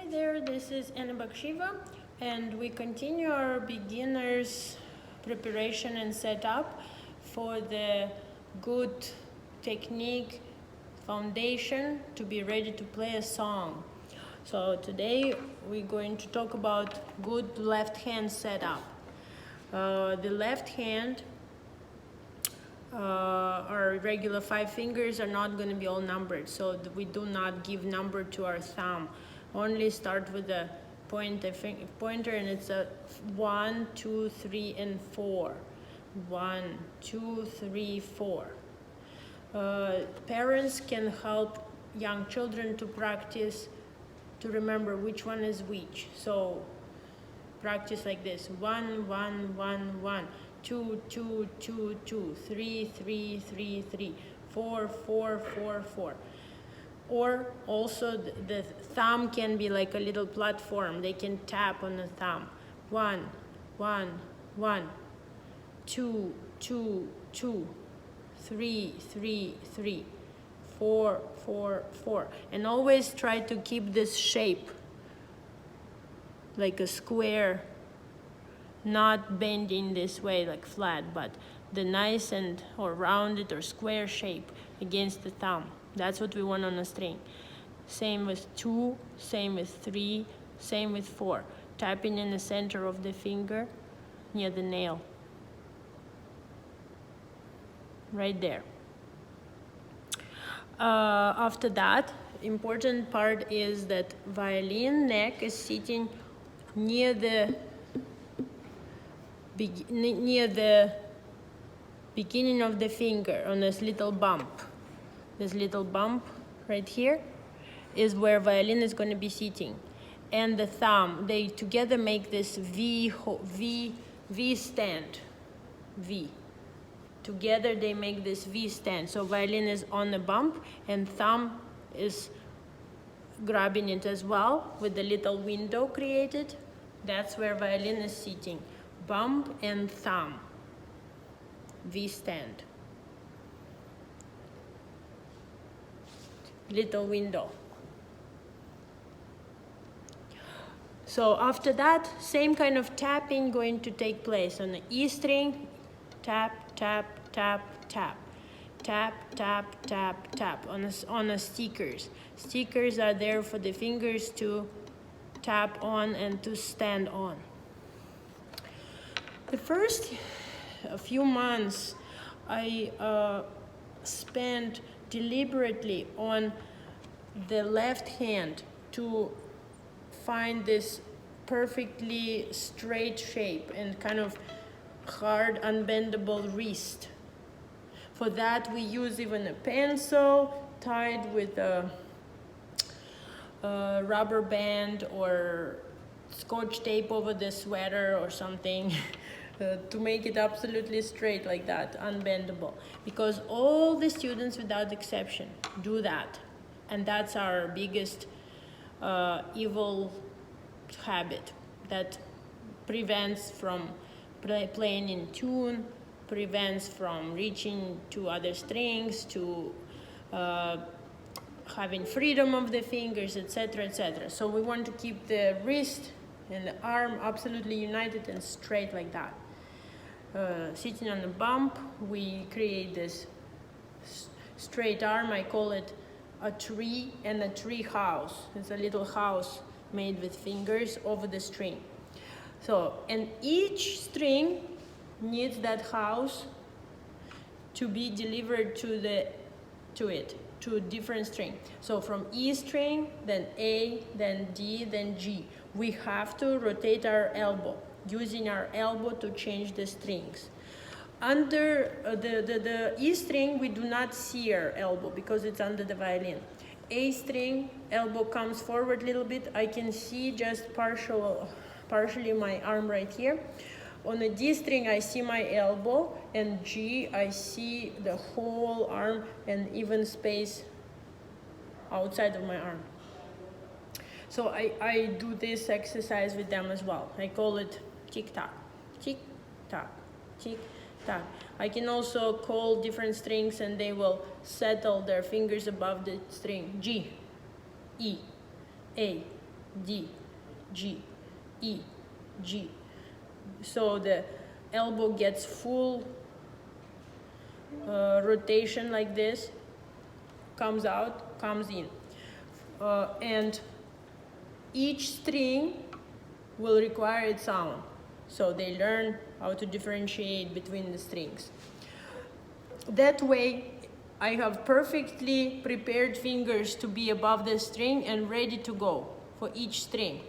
Hi there, this is Baksheeva, and we continue our beginners preparation and setup for the good technique foundation to be ready to play a song. So today we're going to talk about good left hand setup. The left hand, our regular 5 fingers are not going to be all numbered, so we do not give number to our thumb. Only start with the pointer, and it's a 1, 2, 3, and 4. 1, 2, 3, 4. Parents can help young children to practice, to remember which one is which. So practice like this: 1, 1, 1, 1. 2, 2, 2, 2, 3, 3, 3, 3, 4, 4, 4, 4. Or also the thumb can be like a little platform. They can tap on the thumb. 1, 1, 1, 2, 2, 2, 3, 3, 3, 4, 4, 4. And always try to keep this shape like a square, not bending this way like flat, but the nice and or rounded or square shape against the thumb. That's what we want on a string. Same with 2, same with 3, same with 4. Tapping in the center of the finger near the nail. Right there. After that, important part is that violin neck is sitting near the beginning of the finger on this little bump. This little bump right here is where violin is going to be sitting. And the thumb, they together make this V stand. V. Together they make this V stand. So violin is on the bump and thumb is grabbing it as well with the little window created. That's where violin is sitting. Bump and thumb. V stand. Little window. So after that, same kind of tapping going to take place on the E string. Tap, tap, tap, tap. Tap, tap, tap, tap on the stickers. Stickers are there for the fingers to tap on and to stand on. The first few months I spent deliberately on the left hand to find this perfectly straight shape and kind of hard unbendable wrist. For that we use even a pencil tied with a rubber band or scotch tape over the sweater or something to make it absolutely straight like that, unbendable. Because all the students without exception do that. And that's our biggest evil habit that prevents from playing in tune, prevents from reaching to other strings, to having freedom of the fingers, etc., etc. So we want to keep the wrist and the arm absolutely united and straight like that. Sitting on the bump, we create this straight arm. I call it a tree and a tree house. It's a little house made with fingers over the string. So, and each string needs that house to be delivered to different string. So from E string, then A, then D, then G. We have to rotate our elbow, using our elbow to change the strings. Under the E string, we do not see our elbow because it's under the violin. A string, elbow comes forward a little bit. I can see just partially my arm right here. On the D string, I see my elbow, and G, I see the whole arm and even space outside of my arm. So I do this exercise with them as well. I call it tick-tock, tick-tock, tick-tock. I can also call different strings and they will settle their fingers above the string. G, E, A, D, G, E, G. So the elbow gets full rotation like this, comes out, comes in. And each string will require its sound. So they learn how to differentiate between the strings. That way, I have perfectly prepared fingers to be above the string and ready to go for each string.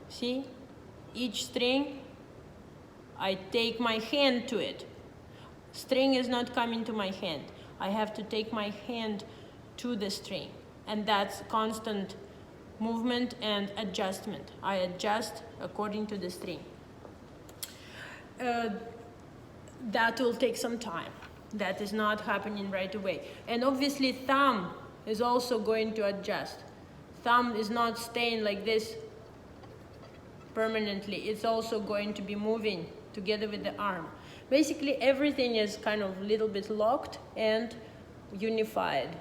See? Each string, I take my hand to it. String is not coming to my hand. I have to take my hand to the string. And that's constant movement and adjustment. I adjust according to the string. That will take some time. That is not happening right away. And obviously thumb is also going to adjust. Thumb is not staying like this permanently. It's also going to be moving together with the arm. Basically everything is kind of a little bit locked and unified.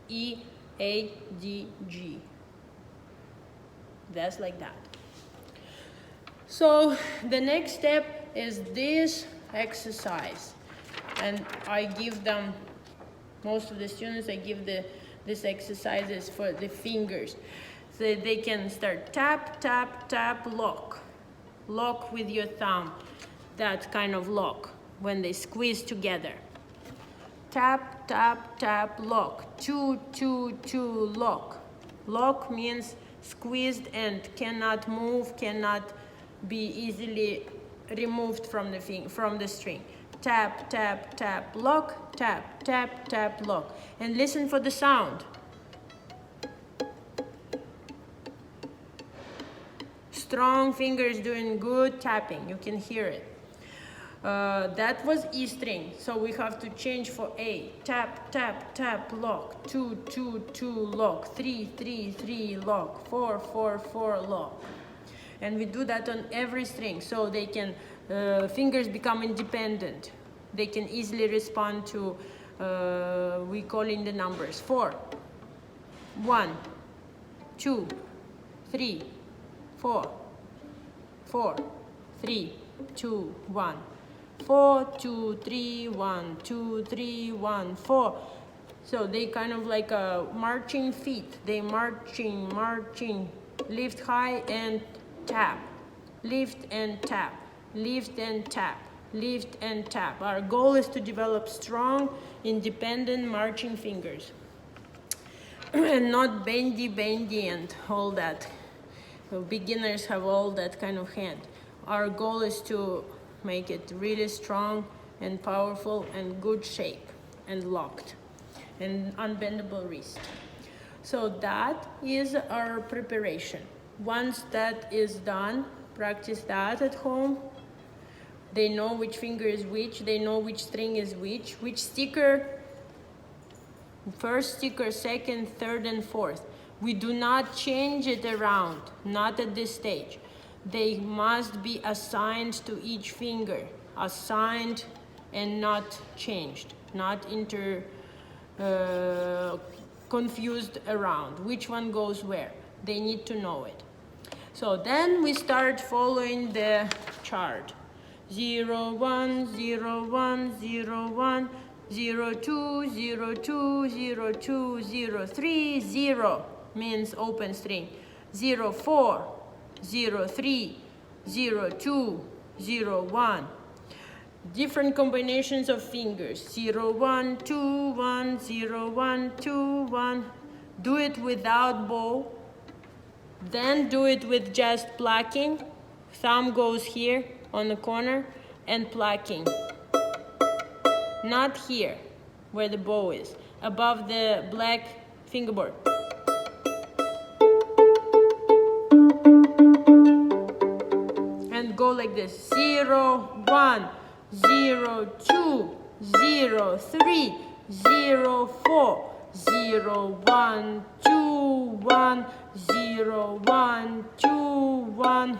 E, A, D, G. That's like that. So the next step is this exercise. And I give them, most of the students, I give these exercises for the fingers. So they can start tap, tap, tap, lock. Lock with your thumb. That kind of lock when they squeeze together. Tap, tap, tap, lock. Two, two, two, lock. Lock means squeezed and cannot move, cannot be easily removed from the string. Tap, tap, tap, lock, tap, tap, tap, lock. And listen for the sound. Strong fingers doing good tapping. You can hear it. That was E string, so we have to change for A. Tap, tap, tap, lock. 2, 2, 2, lock. 3, 3, 3, lock. 4, 4, 4, lock. And we do that on every string, so they can fingers become independent. They can easily respond to we call in the numbers. 4, 1, 2, 3, 4, 4, 3, 2, 1. 4, 2, 3, 1, 2, 3, 1, 4. So they kind of like marching feet. They marching, marching. Lift high and tap. Lift and tap. Lift and tap. Lift and tap. Our goal is to develop strong, independent marching fingers. And not bendy, bendy and all that. So beginners have all that kind of hand. Our goal is to make it really strong and powerful and good shape and locked and unbendable wrist. So that is our preparation. Once that is done, practice that at home. They know which finger is which, they know which string is which sticker, first sticker, second, third, and fourth. We do not change it around, not at this stage. They must be assigned to each finger, assigned and not changed, not confused around. Which one goes where? They need to know it. So then we start following the chart. 0, 1, 0, 1, 0, 1, 0, 2, 0, 2, 0, 2, 0, 3, 0 means open string. 0, 4, 0, 3, 0, 2, 0, 1. Different combinations of fingers. 0, 1, 2, 1, 0, 1, 2, 1. Do it without bow. Then do it with just plucking. Thumb goes here on the corner and plucking. Not here, where the bow is. Above the black fingerboard. And go like this. 0, 1, 0, 2, 0, 3, 0, 4, 0, 1, 2, 1, 0, 1, 2, 1,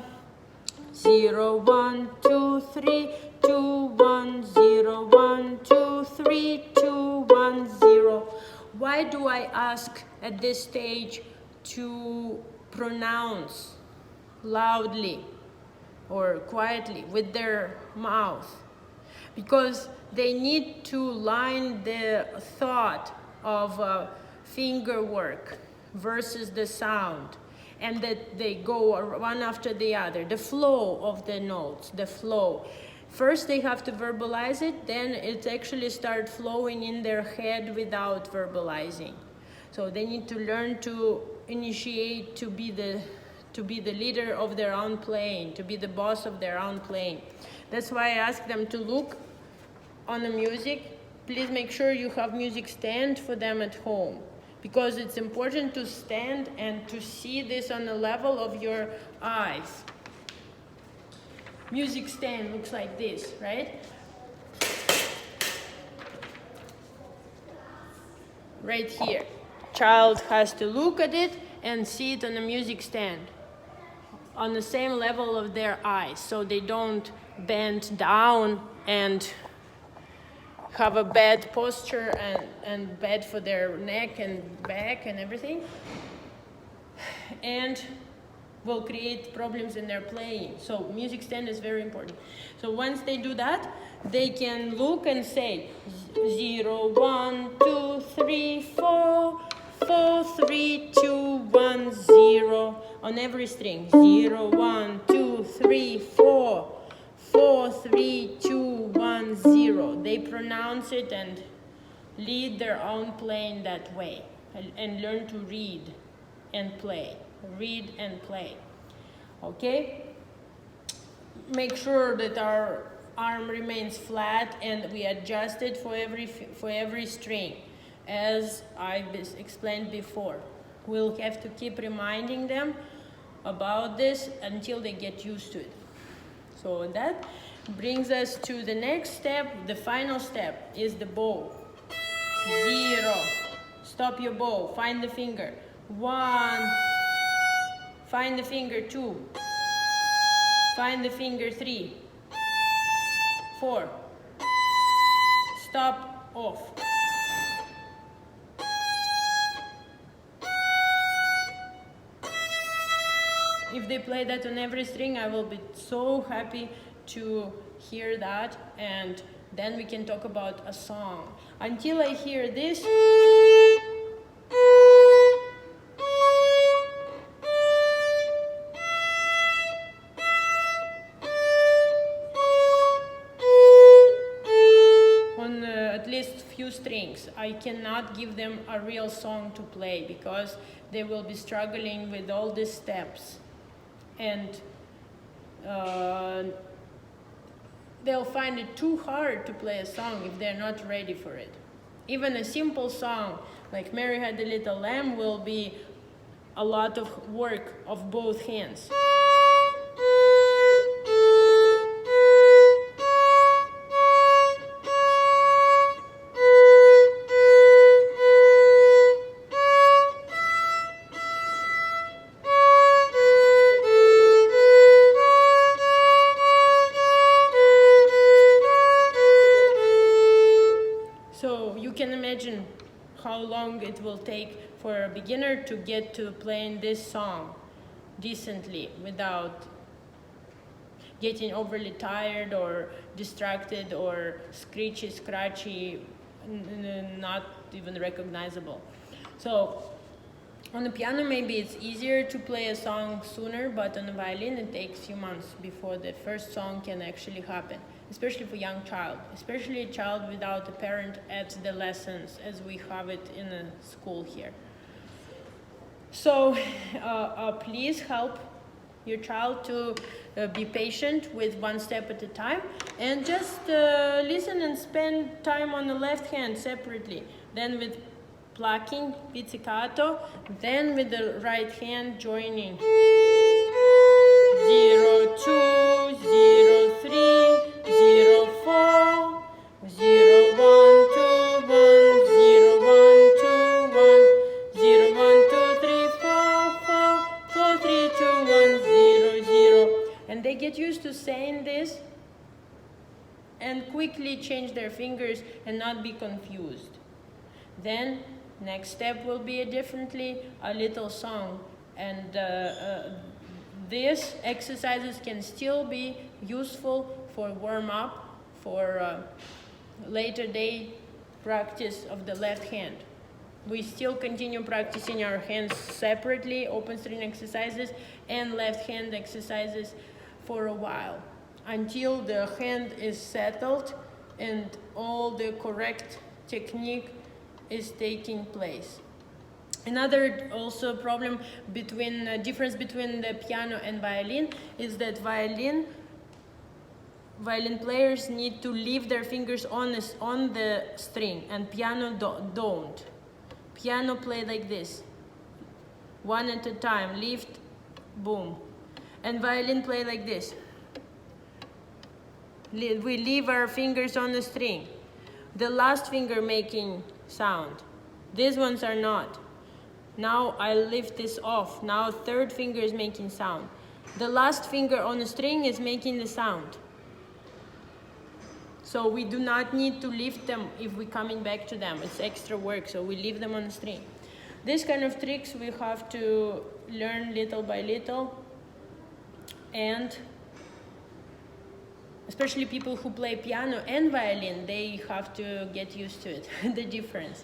0, 1, 2, 3, 2, 1, 0, 1, 2, 3, 2, 1, 0. Why do I ask at this stage to pronounce loudly or quietly with their mouth, because they need to line the thought of finger work versus the sound, and that they go one after the other, the flow of the notes, the flow. First they have to verbalize it, then it actually starts flowing in their head without verbalizing. So they need to learn to initiate, to be the leader of their own playing, to be the boss of their own playing. That's why I ask them to look on the music. Please make sure you have music stand for them at home, because it's important to stand and to see this on the level of your eyes. Music stand looks like this, right? Right here. Child has to look at it and see it on the music stand on the same level of their eyes, so they don't bend down and have a bad posture and bad for their neck and back and everything, and will create problems in their playing. So music stand is very important. So once they do that, they can look and say 0, 1, 2, 3, 4, 4, 3, 2, 1, 0 on every string. 0, 1, 2, 3, 4, 4, 3, 2, 1, 0. They pronounce it and lead their own playing that way, and learn to read and play. Read and play. Okay? Make sure that our arm remains flat and we adjust it for every string, as I explained before. We'll have to keep reminding them about this until they get used to it. So that brings us to the next step. The final step is the bow. 0. Stop your bow. Find the finger. 1. Find the finger. 2. Find the finger. 3. 4. Stop. Off. If they play that on every string, I will be so happy to hear that, and then we can talk about a song. Until I hear this, on at least few strings, I cannot give them a real song to play, because they will be struggling with all these steps, and they'll find it too hard to play a song if they're not ready for it. Even a simple song like Mary Had a Little Lamb will be a lot of work of both hands. How long it will take for a beginner to get to playing this song decently without getting overly tired or distracted or scratchy, not even recognizable. So on the piano maybe it's easier to play a song sooner, but on the violin it takes a few months before the first song can actually happen, especially for young child, especially a child without a parent at the lessons as we have it in a school here. So please help your child to be patient with one step at a time, and just listen and spend time on the left hand separately, then with plucking, pizzicato, then with the right hand joining. 0, 2, 0, 3, 0, 4, 0, 1, 2, 1, 0, 1, 2, 1, 0, 1, 2, 3, 4, 4, 4, 3, 2, 1, 0, 0. And they get used to saying this and quickly change their fingers and not be confused. Then next step will be a little song, And these exercises can still be useful for warm-up, for later day practice of the left hand. We still continue practicing our hands separately, open string exercises and left hand exercises for a while, until the hand is settled and all the correct technique is taking place. Another also problem difference between the piano and violin is that violin players need to leave their fingers on the string, and piano don't. Piano play like this, one at a time, lift, boom. And violin play like this. We leave our fingers on the string. The last finger making sound. These ones are not. Now I lift this off. Now third finger is making sound. The last finger on the string is making the sound. So we do not need to lift them if we're coming back to them. It's extra work, so we leave them on the string. This kind of tricks we have to learn little by little, and especially people who play piano and violin, they have to get used to it, the difference.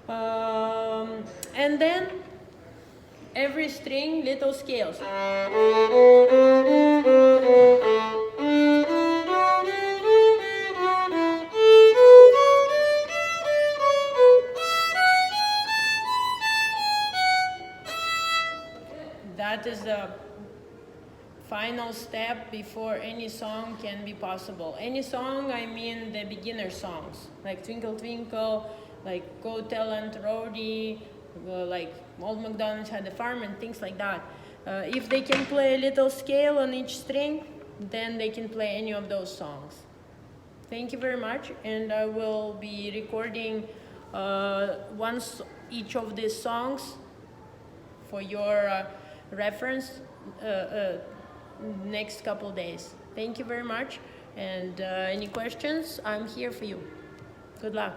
And then every string, little scales. That is the final step before any song can be possible. Any song, I mean the beginner songs, like Twinkle Twinkle, like Go Tell Aunt Rhody, like Old MacDonald Had a Farm, and things like that. If they can play a little scale on each string, then they can play any of those songs. Thank you very much, and I will be recording once each of these songs for your reference next couple days. Thank you very much, and any questions, I'm here for you. Good luck.